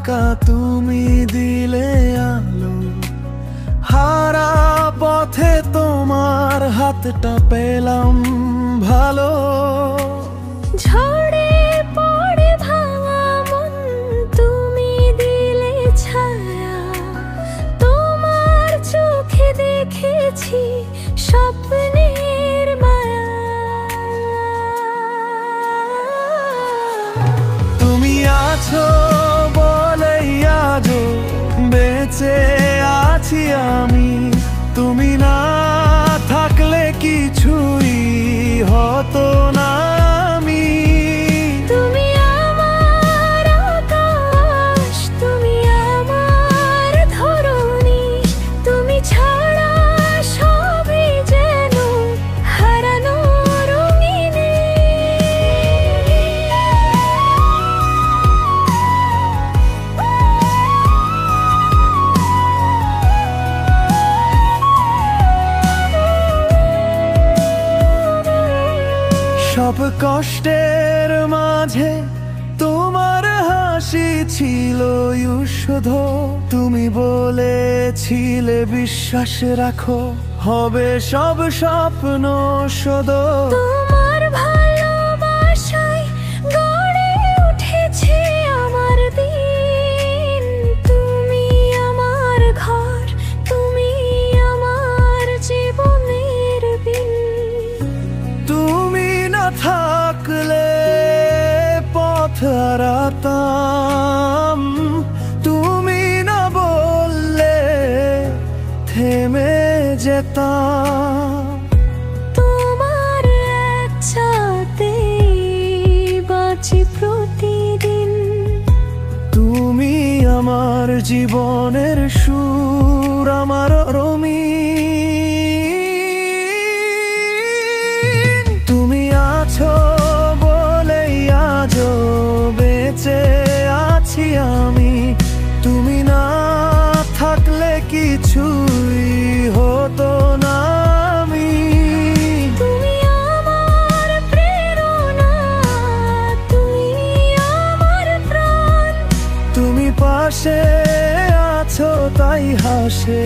থাকা তুমি দিলে আলো, হারা পথে তোমার হাতটা পেলাম ভালো। ঝড়ে পড়ে ভাঙা মন তুমি দিলে ছায়া, তোমার চোখে দেখেছি স্বপ্নের মায়া। তুমি আছো বলেই আজও বেঁচে আছি আমি, তুমি না থাকলে কিছুই হতো না। তুমি আমার আকাশ, তুমি আমার ধরণী, তুমি ছাড়া সবই যেন হারানো রঙিনী। সব কষ্টের মাঝে তোমার হাসি ছিল শুধু, তুমি বলেছিলে বিশ্বাস রাখো হবে সব স্বপ্ন শোধ। তোমার ভালোবাসায় গড়ে উঠেছে আমার দিন, তুমি আমার ঘর, তুমি আমার জীবনের বিন। তুমি না থাকলে পথ হারাতাম, তুমি না বললে থেমে যেতাম। তোমার এক ছায়াতেই বাঁচি প্রতিদিন, তুমি আমার জীবনের সুর, আমার রঙিন। তুমি আছো বলেই আজও বেঁচে আছি আমি, তুমি না থাকলে কিছুই হতো না আমি। তুমি আমার প্রেরণা, তুমি আমার প্রাণ, তুমি পাশে আছো তাই হাসে